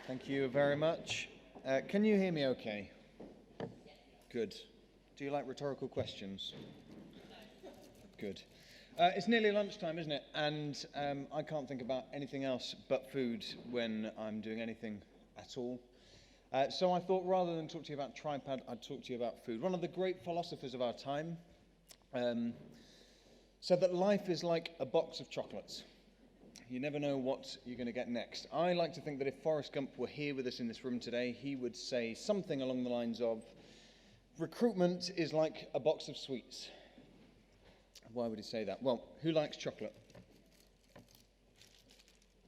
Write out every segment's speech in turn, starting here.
Thank you very much. Can you hear me okay? Good. Do you like rhetorical questions? Good. It's nearly lunchtime, isn't it? And I can't think about anything else but food when I'm doing anything at all. So I thought rather than talk to you about Tribepad, I'd talk to you about food. One of the great philosophers of our time said that life is like a box of chocolates. You never know what you're going to get next. I like to think that if Forrest Gump were here with us in this room today, he would say something along the lines of, recruitment is like a box of sweets. Why would he say that? Well, who likes chocolate?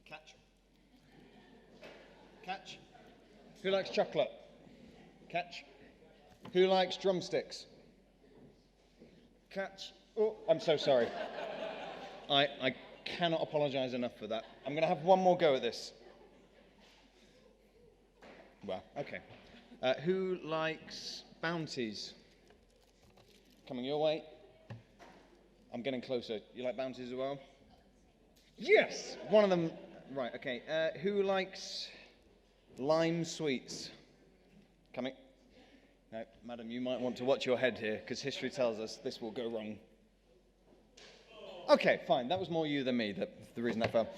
Catch. Catch. Who likes chocolate? Catch. Who likes drumsticks? Catch. Oh, I'm so sorry. I cannot apologize enough for that. I'm going to have one more go at this. Well, okay. Who likes bounties? Coming your way. I'm getting closer. You like bounties as well? Yes! One of them. Right, okay. Who likes lime sweets? Coming. No, madam, you might want to watch your head here, because history tells us this will go wrong. Okay, fine. That was more you than me, the reason that fell.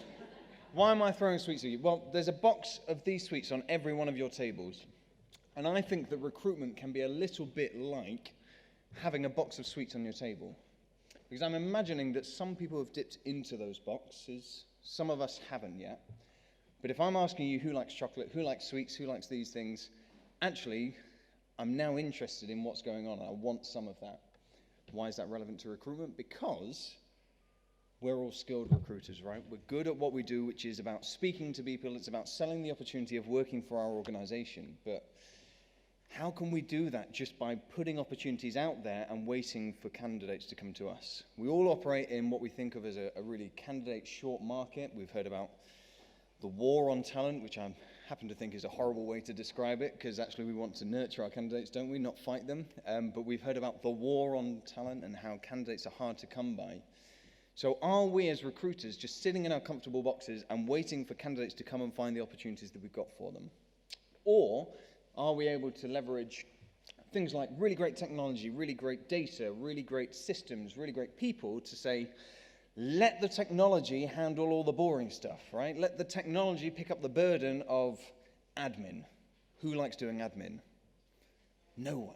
Why am I throwing sweets at you? Well, there's a box of these sweets on every one of your tables. And I think that recruitment can be a little bit like having a box of sweets on your table. Because I'm imagining that some people have dipped into those boxes. Some of us haven't yet. But if I'm asking you who likes chocolate, who likes sweets, who likes these things, actually, I'm now interested in what's going on. And I want some of that. Why is that relevant to recruitment? Because we're all skilled recruiters, right? We're good at what we do, which is about speaking to people. It's about selling the opportunity of working for our organization. But how can we do that just by putting opportunities out there and waiting for candidates to come to us? We all operate in what we think of as a really candidate-short market. We've heard about the war on talent, which I happen to think is a horrible way to describe it, because actually we want to nurture our candidates, don't we, not fight them. But we've heard about the war on talent and how candidates are hard to come by. So are we as recruiters just sitting in our comfortable boxes and waiting for candidates to come and find the opportunities that we've got for them? Or are we able to leverage things like really great technology, really great data, really great systems, really great people to say, let the technology handle all the boring stuff, right? Let the technology pick up the burden of admin. Who likes doing admin? No one.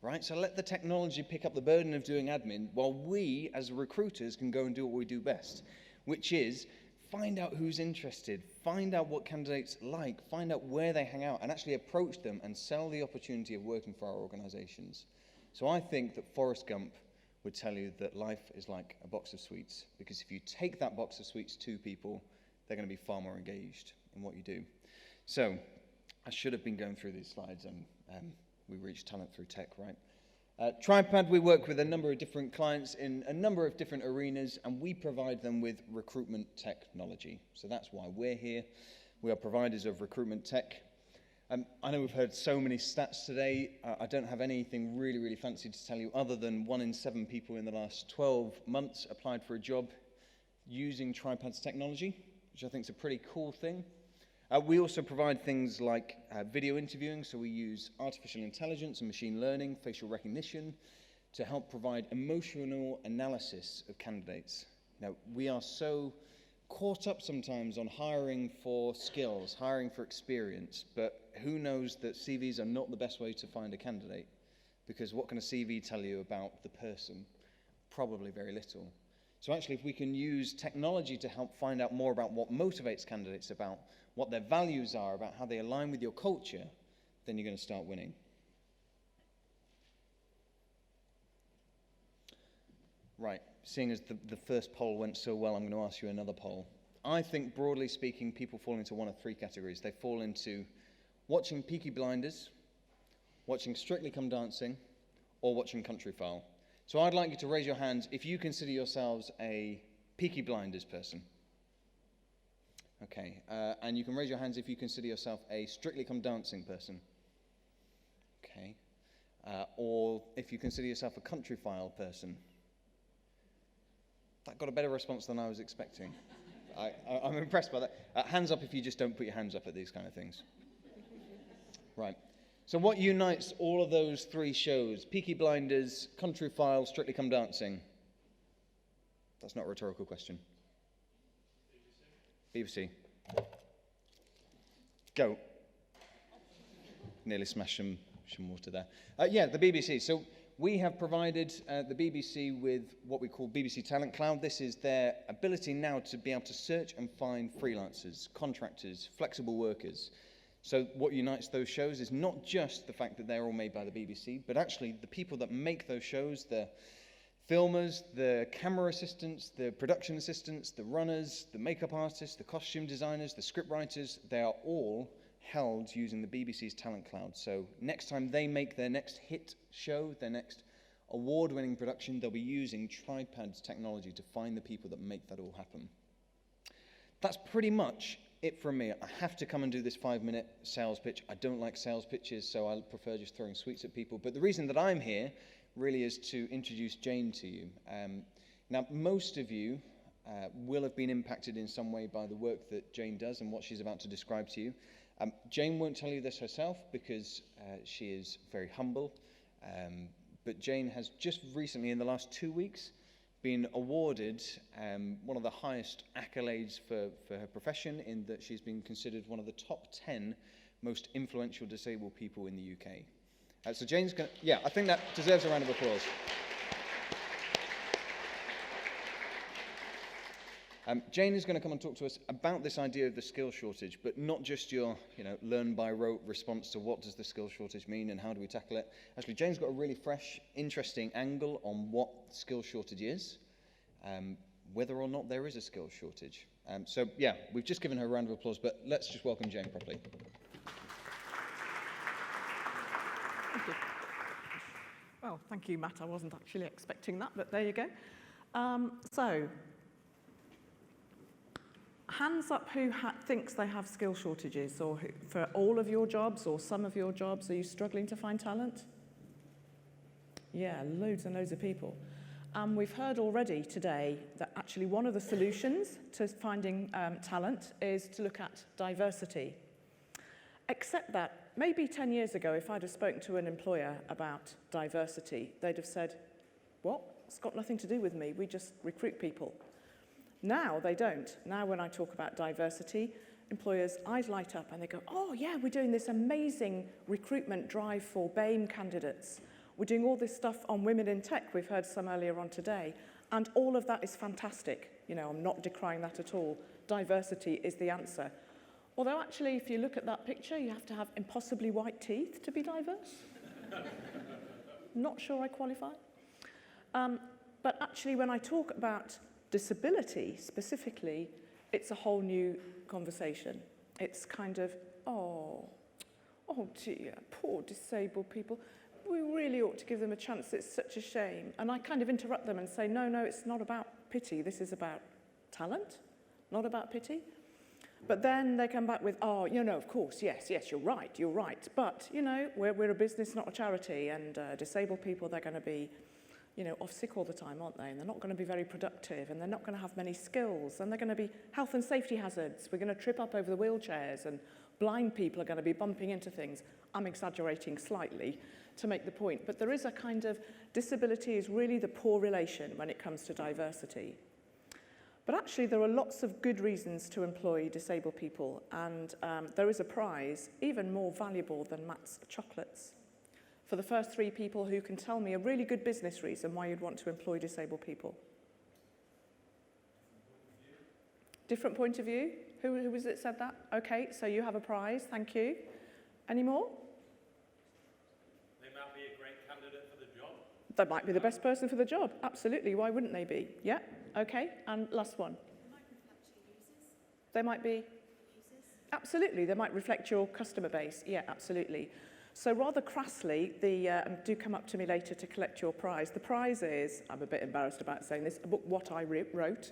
Right? So let the technology pick up the burden of doing admin while we, as recruiters, can go and do what we do best, which is find out who's interested, find out what candidates like, find out where they hang out, and actually approach them and sell the opportunity of working for our organizations. So I think that Forrest Gump would tell you that life is like a box of sweets, because if you take that box of sweets to people, they're going to be far more engaged in what you do. So I should have been going through these slides, and we reach talent through tech, right? Tribepad, we work with a number of different clients in a number of different arenas, and we provide them with recruitment technology. So that's why we're here. We are providers of recruitment tech. I know we've heard so many stats today. I don't have anything really, really fancy to tell you other than 1 in 7 people in the last 12 months applied for a job using Tripad's technology, which I think is a pretty cool thing. We also provide things like video interviewing, so we use artificial intelligence and machine learning, facial recognition, to help provide emotional analysis of candidates. Now, we are so caught up sometimes on hiring for skills, hiring for experience, but who knows that CVs are not the best way to find a candidate? Because what can a CV tell you about the person? Probably very little. So actually, if we can use technology to help find out more about what motivates candidates, about what their values are, about how they align with your culture, then you're going to start winning. Right, seeing as the first poll went so well, I'm going to ask you another poll. I think, broadly speaking, people fall into one of 3 categories. They fall into watching Peaky Blinders, watching Strictly Come Dancing, or watching Country File. So I'd like you to raise your hands if you consider yourselves a Peaky Blinders person. Okay, and you can raise your hands if you consider yourself a Strictly Come Dancing person. Okay, or if you consider yourself a Country File person. That got a better response than I was expecting. I'm impressed by that. Hands up if you just don't put your hands up at these kind of things. Right. So what unites all of those three shows? Peaky Blinders, Country File, Strictly Come Dancing? That's not a rhetorical question. BBC. Go. Nearly smashed some water there. Yeah, the BBC. So we have provided the BBC with what we call BBC Talent Cloud. This is their ability now to be able to search and find freelancers, contractors, flexible workers. So what unites those shows is not just the fact that they're all made by the BBC, but actually the people that make those shows, the filmers, the camera assistants, the production assistants, the runners, the makeup artists, the costume designers, the script writers, they are all held using the BBC's Talent Cloud. So next time they make their next hit show, their next award-winning production, they'll be using Tripad's technology to find the people that make that all happen. That's pretty much it from me. I have to come and do this 5-minute sales pitch. I don't like sales pitches, so I prefer just throwing sweets at people. But the reason that I'm here really is to introduce Jane to you. Now, most of you will have been impacted in some way by the work that Jane does and what she's about to describe to you. Jane won't tell you this herself because she is very humble, but Jane has just recently, in the last 2 weeks, been awarded one of the highest accolades for her profession, in that she's been considered one of the top 10 most influential disabled people in the UK. So Jane's going to, yeah, I think that deserves a round of applause. Jane is going to come and talk to us about this idea of the skill shortage, but not just your, learn by rote response to what does the skill shortage mean and how do we tackle it. Actually, Jane's got a really fresh, interesting angle on what skill shortage is, whether or not there is a skill shortage. So, yeah, we've just given her a round of applause, but let's just welcome Jane properly. Thank you. Well, thank you, Matt. I wasn't actually expecting that, but there you go. So, hands up who thinks they have skill shortages, or who, for all of your jobs or some of your jobs, are you struggling to find talent? Yeah, loads and loads of people. We've heard already today that actually one of the solutions to finding talent is to look at diversity. Except that maybe 10 years ago, if I'd have spoken to an employer about diversity, they'd have said, what? It's got nothing to do with me. We just recruit people. Now they don't. Now when I talk about diversity, employers' eyes light up and they go, oh yeah, we're doing this amazing recruitment drive for BAME candidates. We're doing all this stuff on women in tech, we've heard some earlier on today, and all of that is fantastic. I'm not decrying that at all. Diversity is the answer. Although actually, if you look at that picture, you have to have impossibly white teeth to be diverse. Not sure I qualify. But actually, when I talk about disability specifically, it's a whole new conversation. It's kind of, oh dear, poor disabled people. We really ought to give them a chance. It's such a shame. And I kind of interrupt them and say, no, it's not about pity. This is about talent, not about pity. But then they come back with, of course, yes, you're right. But, we're a business, not a charity, and disabled people, they're going to be off sick all the time, aren't they? And they're not going to be very productive, and they're not going to have many skills, and they're going to be health and safety hazards. We're going to trip up over the wheelchairs, and blind people are going to be bumping into things. I'm exaggerating slightly to make the point, but there is a kind of disability is really the poor relation when it comes to diversity. But actually, there are lots of good reasons to employ disabled people, and there is a prize even more valuable than Matt's chocolates. For the first 3 people who can tell me a really good business reason why you'd want to employ disabled people. Different point of view? Who was it said that? Okay, so you have a prize, thank you. Any more? They might be a great candidate for the job. They might be the best person for the job, absolutely. Why wouldn't they be? Yeah, okay, and last one. They might be users. Absolutely, they might reflect your customer base. Yeah, absolutely. So rather crassly, do come up to me later to collect your prize. The prize is, I'm a bit embarrassed about saying this, a book What I Wrote.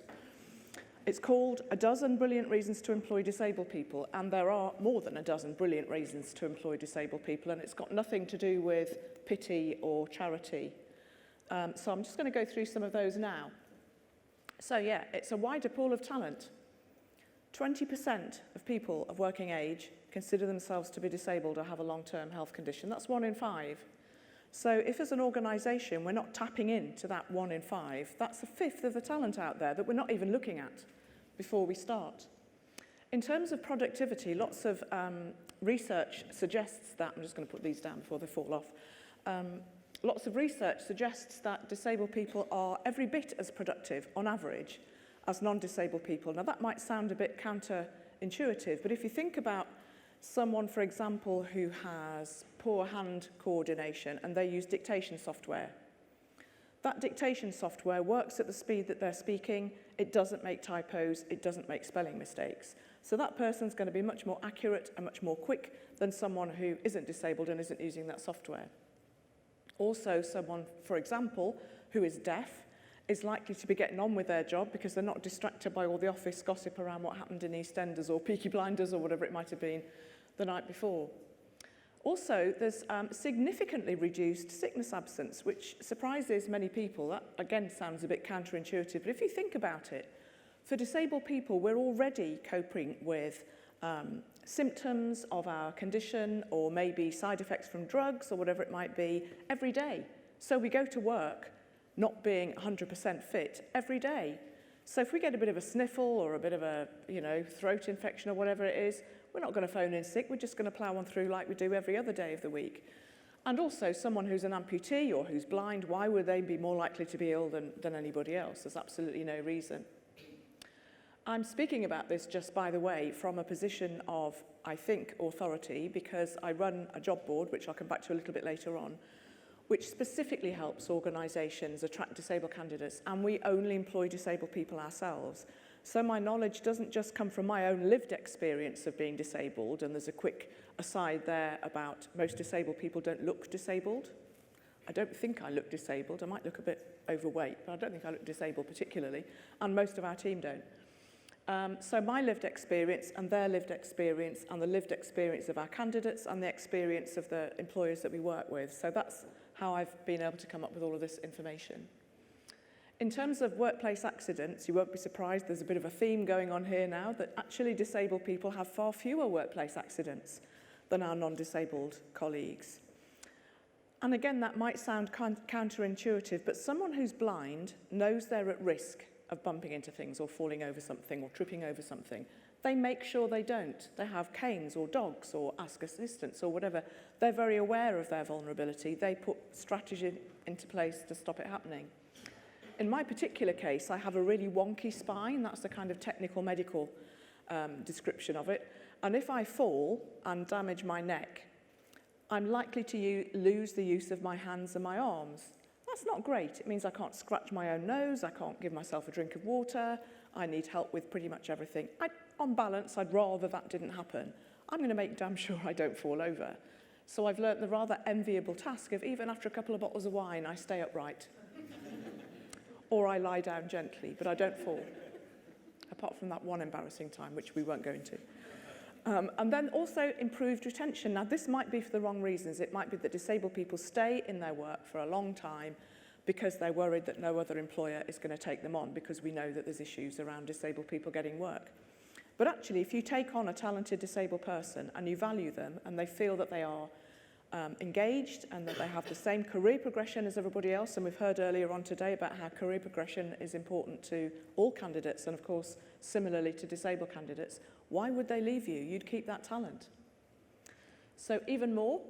It's called A Dozen Brilliant Reasons to Employ Disabled People, and there are more than a dozen brilliant reasons to employ disabled people, and it's got nothing to do with pity or charity. So I'm just going to go through some of those now. So yeah, it's a wider pool of talent. 20% of people of working age consider themselves to be disabled or have a long-term health condition. That's 1 in 5. So if as an organisation we're not tapping into that 1 in 5, that's a fifth of the talent out there that we're not even looking at before we start. In terms of productivity, lots of research suggests that, I'm just going to put these down before they fall off, lots of research suggests that disabled people are every bit as productive on average as non-disabled people. Now that might sound a bit counterintuitive, but if you think about someone, for example, who has poor hand coordination and they use dictation software, that dictation software works at the speed that they're speaking, it doesn't make typos, it doesn't make spelling mistakes. So that person's going to be much more accurate and much more quick than someone who isn't disabled and isn't using that software. Also, someone, for example, who is deaf is likely to be getting on with their job because they're not distracted by all the office gossip around what happened in EastEnders or Peaky Blinders or whatever it might have been the night before. Also, there's significantly reduced sickness absence, which surprises many people. That, again, sounds a bit counterintuitive, but if you think about it, for disabled people, we're already coping with symptoms of our condition or maybe side effects from drugs or whatever it might be every day. So we go to work not being 100% fit every day. So if we get a bit of a sniffle or a bit of a, throat infection or whatever it is, we're not going to phone in sick, we're just going to plough on through like we do every other day of the week. And also someone who's an amputee or who's blind, why would they be more likely to be ill than anybody else? There's absolutely no reason. I'm speaking about this, just by the way, from a position of, I think, authority, because I run a job board, which I'll come back to a little bit later on, which specifically helps organisations attract disabled candidates, and we only employ disabled people ourselves. So my knowledge doesn't just come from my own lived experience of being disabled, and there's a quick aside there about most disabled people don't look disabled. I don't think I look disabled. I might look a bit overweight, but I don't think I look disabled particularly, and most of our team don't. So my lived experience and their lived experience and the lived experience of our candidates and the experience of the employers that we work with. So that's how I've been able to come up with all of this information. In terms of workplace accidents, you won't be surprised, there's a bit of a theme going on here now, that actually disabled people have far fewer workplace accidents than our non-disabled colleagues. And again, that might sound counterintuitive, but someone who's blind knows they're at risk of bumping into things or falling over something or tripping over something. They make sure they don't. They have canes or dogs or ask assistance or whatever. They're very aware of their vulnerability. They put strategy into place to stop it happening. In my particular case, I have a really wonky spine. That's the kind of technical medical description of it. And if I fall and damage my neck, I'm likely to lose the use of my hands and my arms. That's not great. It means I can't scratch my own nose, I can't give myself a drink of water, I need help with pretty much everything. On balance, I'd rather that didn't happen. I'm going to make damn sure I don't fall over. So I've learnt the rather enviable task of, even after a couple of bottles of wine, I stay upright. Or I lie down gently, but I don't fall. Apart from that one embarrassing time, which we won't go into. And then also improved retention. Now, this might be for the wrong reasons. It might be that disabled people stay in their work for a long time because they're worried that no other employer is going to take them on, because we know that there's issues around disabled people getting work. But actually, if you take on a talented disabled person and you value them and they feel that they are engaged and that they have the same career progression as everybody else, and we've heard earlier on today about how career progression is important to all candidates and, of course, similarly to disabled candidates, why would they leave you? You'd keep that talent. So even more,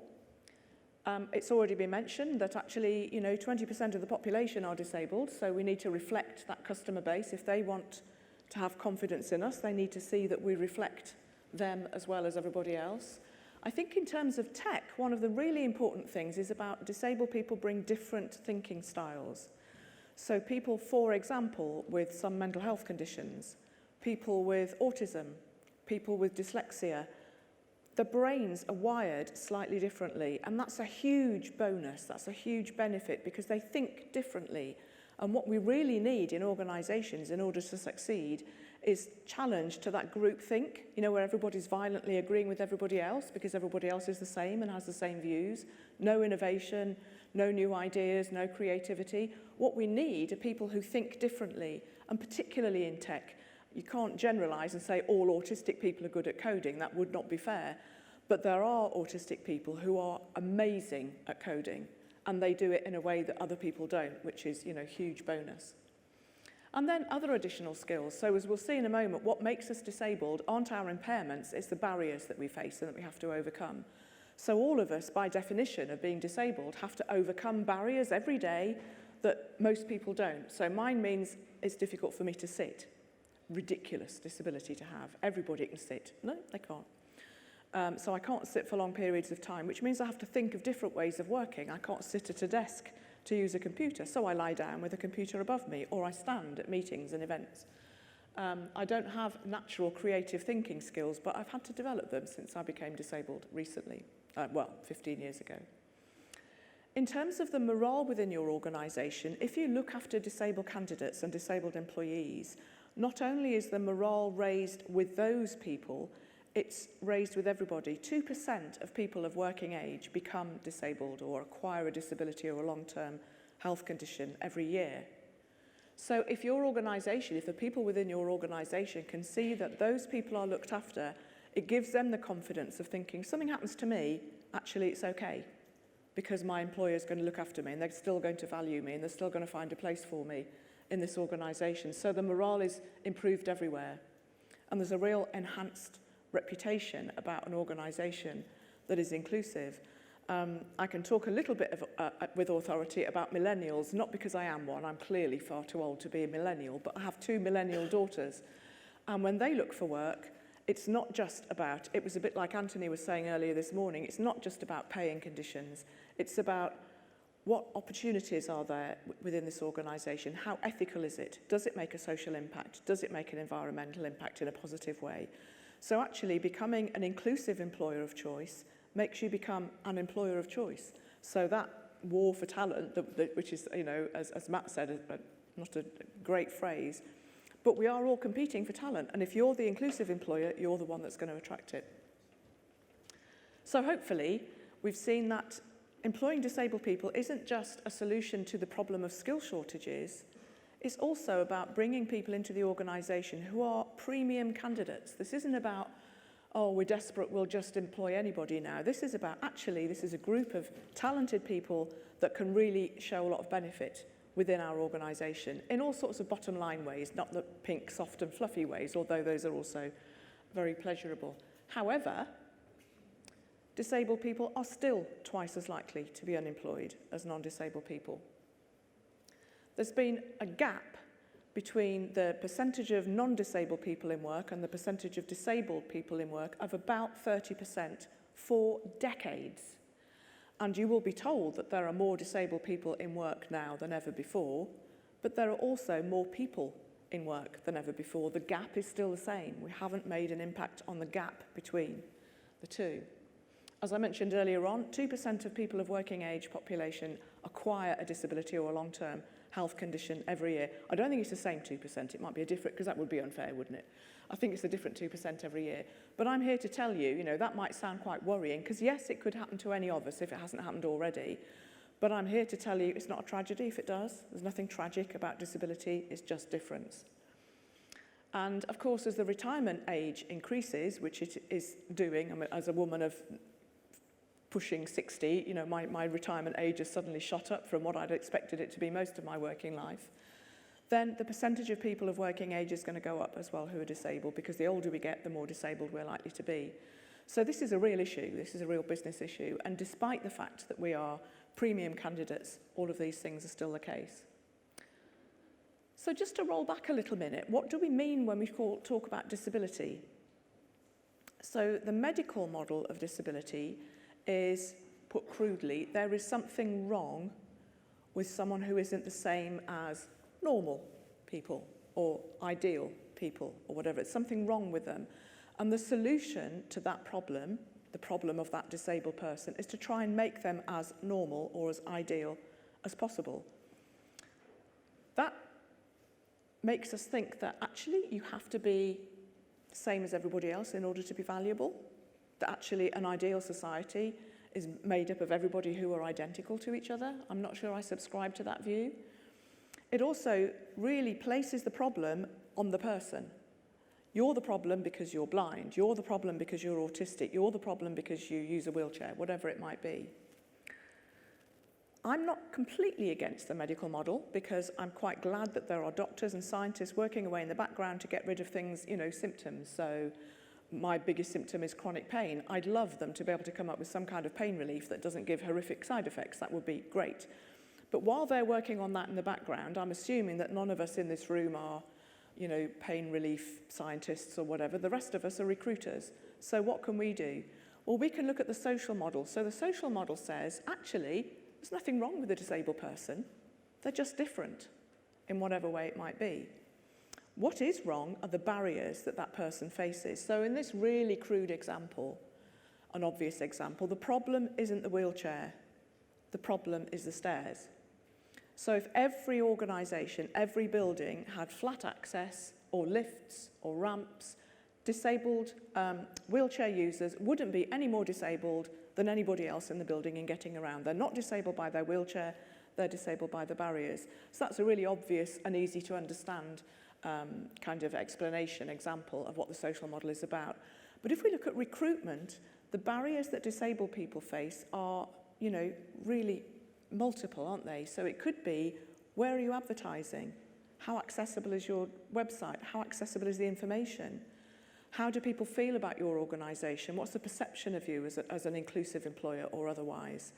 it's already been mentioned that actually, 20% of the population are disabled, so we need to reflect that customer base. If they want to have confidence in us, they need to see that we reflect them as well as everybody else. I think in terms of tech, one of the really important things is about disabled people bring different thinking styles. So people, for example, with some mental health conditions, people with autism, people with dyslexia, the brains are wired slightly differently, and that's a huge bonus, that's a huge benefit, because they think differently. And what we really need in organisations in order to succeed is challenge to that group think, where everybody's violently agreeing with everybody else because everybody else is the same and has the same views, no innovation, no new ideas, no creativity. What we need are people who think differently, and particularly in tech. You can't generalise and say all autistic people are good at coding. That would not be fair. But there are autistic people who are amazing at coding, and they do it in a way that other people don't, which is, you know, huge bonus. And then other additional skills. So as we'll see in a moment, what makes us disabled aren't our impairments, it's the barriers that we face and that we have to overcome. So all of us, by definition of being disabled, have to overcome barriers every day that most people don't. So mine means it's difficult for me to sit. Ridiculous disability to have. Everybody can sit. No, they can't. So I can't sit for long periods of time, which means I have to think of different ways of working. I can't sit at a desk to use a computer, so I lie down with a computer above me, or I stand at meetings and events. I don't have natural creative thinking skills, but I've had to develop them since I became disabled recently. 15 years ago. In terms of the morale within your organisation, if you look after disabled candidates and disabled employees, not only is the morale raised with those people, it's raised with everybody. 2% of people of working age become disabled or acquire a disability or a long-term health condition every year. So if your organisation, if the people within your organisation can see that those people are looked after, it gives them the confidence of thinking, something happens to me, actually it's okay, because my employer is going to look after me and they're still going to value me and they're still going to find a place for me in this organisation. So the morale is improved everywhere. And there's a real enhanced reputation about an organisation that is inclusive. I can talk a little bit with authority about millennials, not because I am one, I'm clearly far too old to be a millennial, but I have 2 millennial daughters. And when they look for work, it's not just about, it was a bit like Anthony was saying earlier this morning, it's not just about paying conditions, it's about what opportunities are there within this organisation, how ethical is it, does it make a social impact, does it make an environmental impact in a positive way. So actually becoming an inclusive employer of choice makes you become an employer of choice. So that war for talent, which is, you know, as Matt said, not a great phrase, but we are all competing for talent. And if you're the inclusive employer, you're the one that's going to attract it. So hopefully, we've seen that employing disabled people isn't just a solution to the problem of skill shortages, it's also about bringing people into the organisation who are premium candidates. This isn't about, oh, we're desperate, we'll just employ anybody now. This is about, actually, this is a group of talented people that can really show a lot of benefit within our organisation in all sorts of bottom line ways, not the pink, soft and fluffy ways, although those are also very pleasurable. However, disabled people are still twice as likely to be unemployed as non-disabled people. There's been a gap between the percentage of non-disabled people in work and the percentage of disabled people in work of about 30% for decades. And you will be told that there are more disabled people in work now than ever before, but there are also more people in work than ever before. The gap is still the same. We haven't made an impact on the gap between the two. As I mentioned earlier on, 2% of people of working age population acquire a disability or a long-term health condition every year. I don't think it's the same 2%. It might be a different, because that would be unfair, wouldn't it? I think it's a different 2% every year. But I'm here to tell you, you know, that might sound quite worrying, because yes, it could happen to any of us if it hasn't happened already. But I'm here to tell you it's not a tragedy if it does. There's nothing tragic about disability, it's just difference. And of course, as the retirement age increases, which it is doing, I mean, as a woman of pushing 60, you know, my retirement age has suddenly shot up from what I'd expected it to be most of my working life, then the percentage of people of working age is going to go up as well who are disabled, because the older we get, the more disabled we're likely to be. So this is a real issue, this is a real business issue, and despite the fact that we are premium candidates, all of these things are still the case. So just to roll back a little minute, what do we mean when we talk about disability? So the medical model of disability is, put crudely, there is something wrong with someone who isn't the same as normal people or ideal people or whatever. It's something wrong with them. And the solution to that problem, the problem of that disabled person, is to try and make them as normal or as ideal as possible. That makes us think that actually you have to be the same as everybody else in order to be valuable. That actually an ideal society is made up of everybody who are identical to each other. I'm not sure I subscribe to that view. It also really places the problem on the person. You're the problem because you're blind. You're the problem because you're autistic. You're the problem because you use a wheelchair, whatever it might be. I'm not completely against the medical model because I'm quite glad that there are doctors and scientists working away in the background to get rid of things, symptoms. So my biggest symptom is chronic pain. I'd love them to be able to come up with some kind of pain relief that doesn't give horrific side effects. That would be great. But while they're working on that in the background, I'm assuming that none of us in this room are, pain relief scientists or whatever. The rest of us are recruiters. So what can we do? Well, we can look at the social model. So the social model says, actually, there's nothing wrong with a disabled person. They're just different in whatever way it might be. What is wrong are the barriers that that person faces. So in this really crude example, an obvious example, the problem isn't the wheelchair. The problem is the stairs. So if every organisation, every building had flat access or lifts or ramps, disabled wheelchair users wouldn't be any more disabled than anybody else in the building in getting around. They're not disabled by their wheelchair, they're disabled by the barriers. So that's a really obvious and easy to understand kind of explanation, example of what the social model is about. But if we look at recruitment, the barriers that disabled people face are, really multiple, aren't they? So it could be, where are you advertising? How accessible is your website? How accessible is the information? How do people feel about your organisation? What's the perception of you as an inclusive employer or otherwise?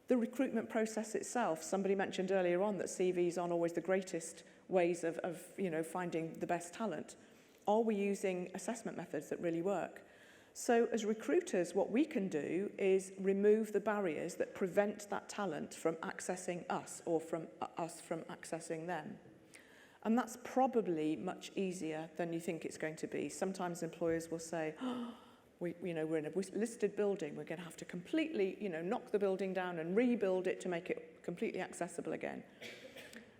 The recruitment process itself, somebody mentioned earlier on that CVs aren't always the greatest ways of finding the best talent. Are we using assessment methods that really work? So as recruiters, what we can do is remove the barriers that prevent that talent from accessing us or from us from accessing them. And that's probably much easier than you think it's going to be. Sometimes employers will say, we're in a listed building, we're going to have to completely, knock the building down and rebuild it to make it completely accessible again.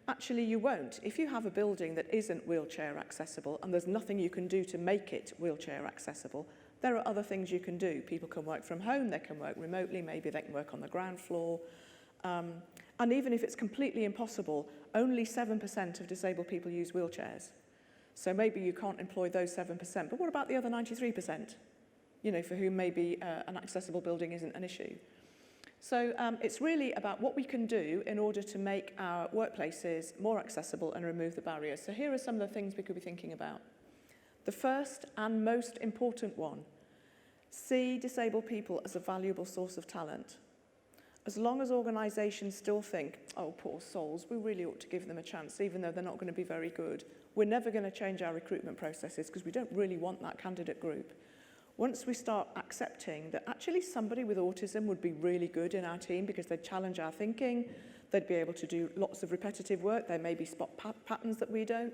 Actually, you won't. If you have a building that isn't wheelchair accessible and there's nothing you can do to make it wheelchair accessible, there are other things you can do. People can work from home, they can work remotely, maybe they can work on the ground floor. And even if it's completely impossible, only 7% of disabled people use wheelchairs. So maybe you can't employ those 7%, but what about the other 93%? For whom maybe an accessible building isn't an issue. So it's really about what we can do in order to make our workplaces more accessible and remove the barriers. So here are some of the things we could be thinking about. The first and most important one, see disabled people as a valuable source of talent. As long as organisations still think, oh, poor souls, we really ought to give them a chance, even though they're not going to be very good, we're never going to change our recruitment processes because we don't really want that candidate group. Once we start accepting that actually somebody with autism would be really good in our team because they'd challenge our thinking, they'd be able to do lots of repetitive work, they maybe spot patterns that we don't,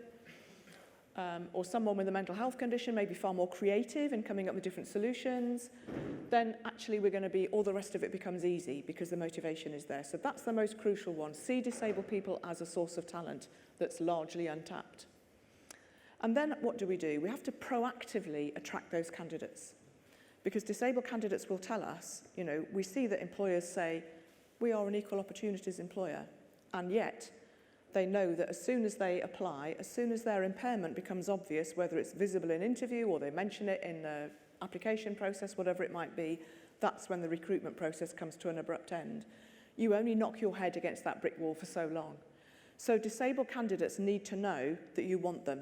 or someone with a mental health condition may be far more creative in coming up with different solutions, then actually we're going to be, all the rest of it becomes easy because the motivation is there. So that's the most crucial one. See disabled people as a source of talent that's largely untapped. And then what do? We have to proactively attract those candidates. Because disabled candidates will tell us, we see that employers say, we are an equal opportunities employer. And yet, they know that as soon as they apply, as soon as their impairment becomes obvious, whether it's visible in interview or they mention it in the application process, whatever it might be, that's when the recruitment process comes to an abrupt end. You only knock your head against that brick wall for so long. So disabled candidates need to know that you want them,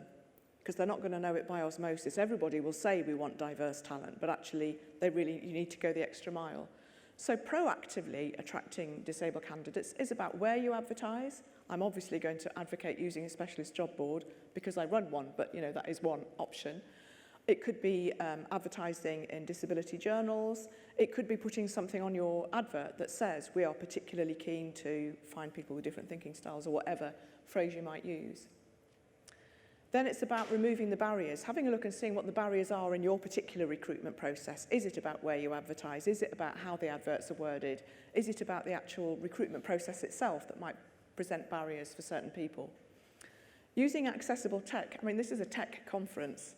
because they're not going to know it by osmosis. Everybody will say we want diverse talent, but actually you need to go the extra mile. So proactively attracting disabled candidates is about where you advertise. I'm obviously going to advocate using a specialist job board because I run one, but that is one option. It could be advertising in disability journals. It could be putting something on your advert that says we are particularly keen to find people with different thinking styles, or whatever phrase you might use. Then it's about removing the barriers, having a look and seeing what the barriers are in your particular recruitment process. Is it about where you advertise? Is it about how the adverts are worded? Is it about the actual recruitment process itself that might present barriers for certain people? Using accessible tech, this is a tech conference,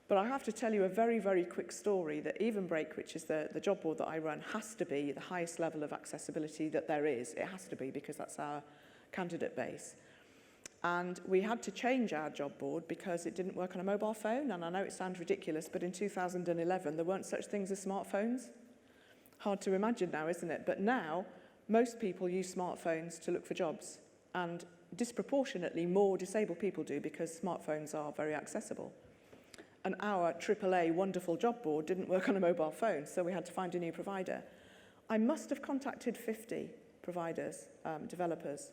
but I have to tell you a very, very quick story that Even Break, which is the job board that I run, has to be the highest level of accessibility that there is. It has to be because that's our candidate base. And we had to change our job board because it didn't work on a mobile phone. And I know it sounds ridiculous, but in 2011, there weren't such things as smartphones. Hard to imagine now, isn't it? But now, most people use smartphones to look for jobs. And disproportionately more disabled people do because smartphones are very accessible. And our AAA wonderful job board didn't work on a mobile phone, so we had to find a new provider. I must have contacted 50 providers, developers.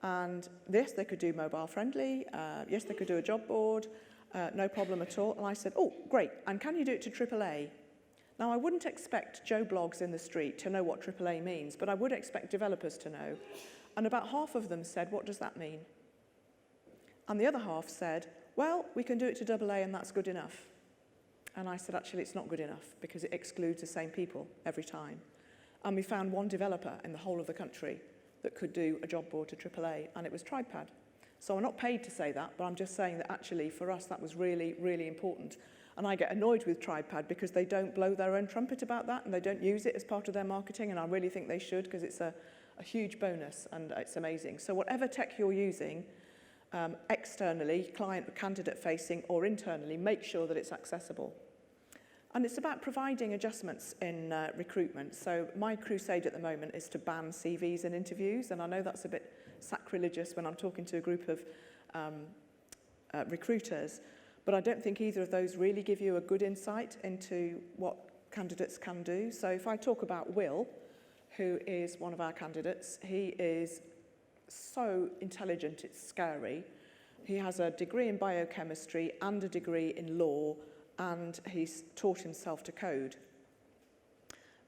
And yes, they could do mobile friendly. Yes, they could do a job board. No problem at all. And I said, oh, great. And can you do it to AAA? Now, I wouldn't expect Joe Bloggs in the street to know what AAA means, but I would expect developers to know. And about half of them said, what does that mean? And the other half said, well, we can do it to AA and that's good enough. And I said, actually, it's not good enough because it excludes the same people every time. And we found one developer in the whole of the country that could do a job board to AAA, and it was Tribepad. So I'm not paid to say that, but I'm just saying that actually for us that was really, really important. And I get annoyed with Tribepad because they don't blow their own trumpet about that and they don't use it as part of their marketing, and I really think they should because it's a huge bonus and it's amazing. So whatever tech you're using, externally, client or candidate facing, or internally, make sure that it's accessible. And it's about providing adjustments in recruitment. So my crusade at the moment is to ban CVs in interviews, and I know that's a bit sacrilegious when I'm talking to a group of recruiters, but I don't think either of those really give you a good insight into what candidates can do. So if I talk about Will, who is one of our candidates, he is so intelligent, it's scary. He has a degree in biochemistry and a degree in law, and he's taught himself to code.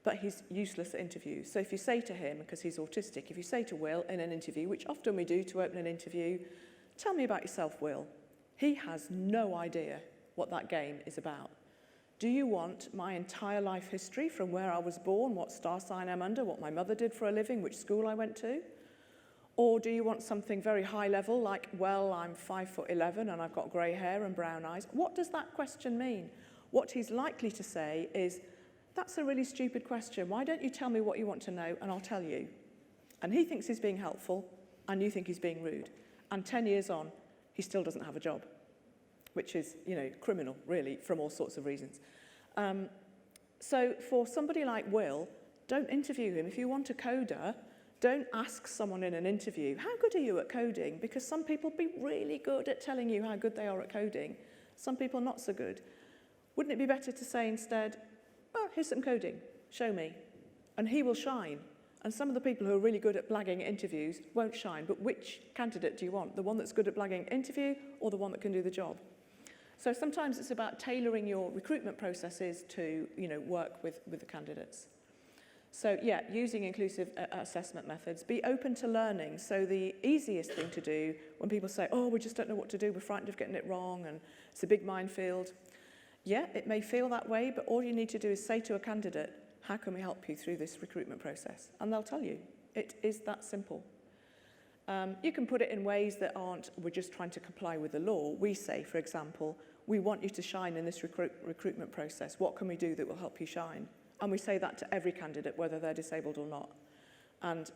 But he's useless at interviews. So if you say to him, because he's autistic, if you say to Will in an interview, which often we do to open an interview, tell me about yourself, Will. He has no idea what that game is about. Do you want my entire life history from where I was born, what star sign I'm under, what my mother did for a living, which school I went to? Or do you want something very high level like, well, I'm 5'11" and I've got grey hair and brown eyes? What does that question mean? What he's likely to say is, that's a really stupid question. Why don't you tell me what you want to know and I'll tell you? And he thinks he's being helpful and you think he's being rude. And 10 years on, he still doesn't have a job, which is, criminal, really, from all sorts of reasons. So for somebody like Will, don't interview him. If you want a coder, don't ask someone in an interview, how good are you at coding? Because some people be really good at telling you how good they are at coding. Some people not so good. Wouldn't it be better to say instead, oh, here's some coding, show me. And he will shine. And some of the people who are really good at blagging at interviews won't shine. But which candidate do you want? The one that's good at blagging at interview or the one that can do the job? So sometimes it's about tailoring your recruitment processes to, work with the candidates. So yeah, using inclusive assessment methods. Be open to learning. So the easiest thing to do when people say, oh, we just don't know what to do, we're frightened of getting it wrong, and it's a big minefield. Yeah, it may feel that way, but all you need to do is say to a candidate, how can we help you through this recruitment process? And they'll tell you. It is that simple. You can put it in ways that aren't, we're just trying to comply with the law. We say, for example, we want you to shine in this recruitment process. What can we do that will help you shine? And we say that to every candidate, whether they're disabled or not. And,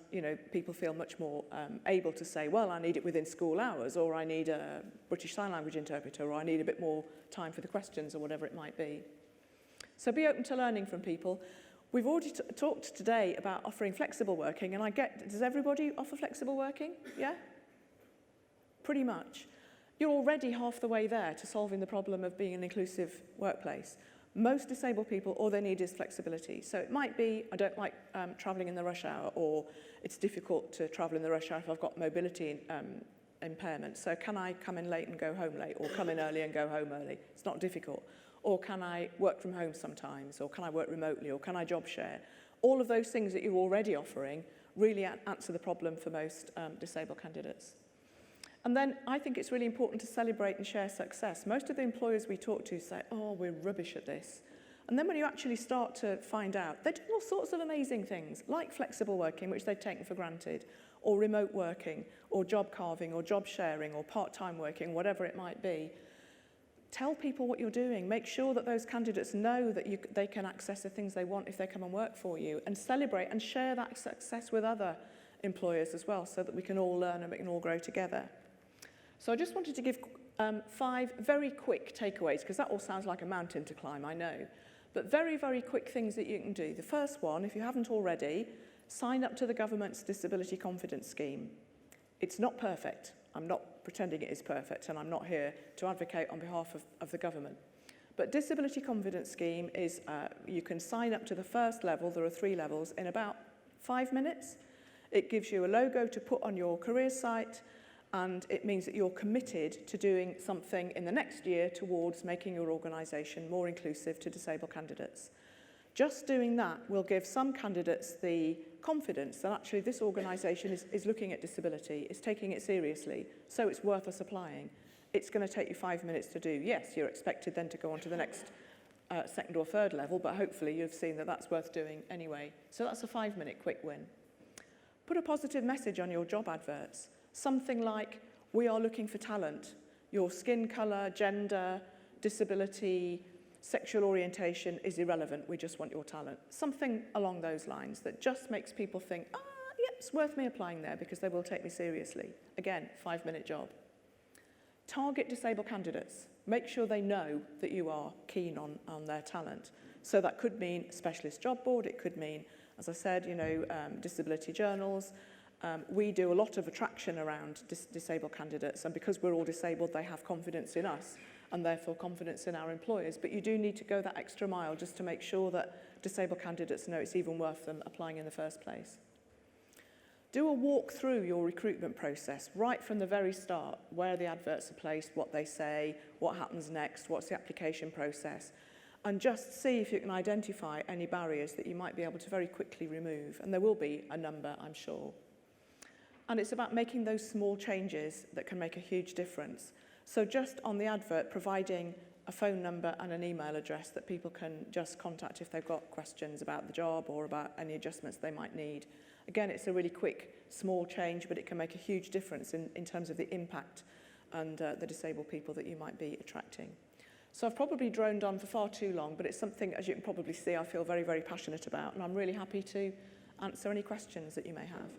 people feel much more able to say, well, I need it within school hours, or I need a British Sign Language interpreter, or I need a bit more time for the questions, or whatever it might be. So be open to learning from people. We've already talked today about offering flexible working, and does everybody offer flexible working? Yeah? Pretty much. You're already half the way there to solving the problem of being an inclusive workplace. Most disabled people, all they need is flexibility. So it might be, I don't like travelling in the rush hour, or it's difficult to travel in the rush hour if I've got mobility impairment. So can I come in late and go home late, or come in early and go home early? It's not difficult. Or can I work from home sometimes, or can I work remotely, or can I job share? All of those things that you're already offering really answer the problem for most disabled candidates. And then I think it's really important to celebrate and share success. Most of the employers we talk to say, oh, we're rubbish at this. And then when you actually start to find out, they're doing all sorts of amazing things, like flexible working, which they've taken for granted, or remote working, or job carving, or job sharing, or part-time working, whatever it might be. Tell people what you're doing. Make sure that those candidates know that they can access the things they want if they come and work for you, and celebrate and share that success with other employers as well, so that we can all learn and we can all grow together. So I just wanted to give 5 very quick takeaways, because that all sounds like a mountain to climb, I know. But very, very quick things that you can do. The first one, if you haven't already, sign up to the government's Disability Confidence Scheme. It's not perfect. I'm not pretending it is perfect, and I'm not here to advocate on behalf of the government. But Disability Confidence Scheme is, you can sign up to the first level, there are 3 levels, in about 5 minutes. It gives you a logo to put on your careers site, and it means that you're committed to doing something in the next year towards making your organisation more inclusive to disabled candidates. Just doing that will give some candidates the confidence that actually this organisation is looking at disability, is taking it seriously, so it's worth us applying. It's going to take you 5 minutes to do. Yes, you're expected then to go on to the next second or third level, but hopefully you've seen that that's worth doing anyway. So that's a 5-minute quick win. Put a positive message on your job adverts. Something like, we are looking for talent. Your skin colour, gender, disability, sexual orientation is irrelevant. We just want your talent. Something along those lines that just makes people think, yep, it's worth me applying there because they will take me seriously. Again, 5-minute job. Target disabled candidates. Make sure they know that you are keen on their talent. So that could mean specialist job board. It could mean, as I said, disability journals. We do a lot of attraction around disabled candidates, and because we're all disabled, they have confidence in us and therefore confidence in our employers. But you do need to go that extra mile just to make sure that disabled candidates know it's even worth them applying in the first place. Do a walk through your recruitment process right from the very start, where the adverts are placed, what they say, what happens next, what's the application process, and just see if you can identify any barriers that you might be able to very quickly remove. And there will be a number, I'm sure. And it's about making those small changes that can make a huge difference. So just on the advert, providing a phone number and an email address that people can just contact if they've got questions about the job or about any adjustments they might need. Again, it's a really quick, small change, but it can make a huge difference in terms of the impact and the disabled people that you might be attracting. So I've probably droned on for far too long, but it's something, as you can probably see, I feel very, very passionate about, and I'm really happy to answer any questions that you may have.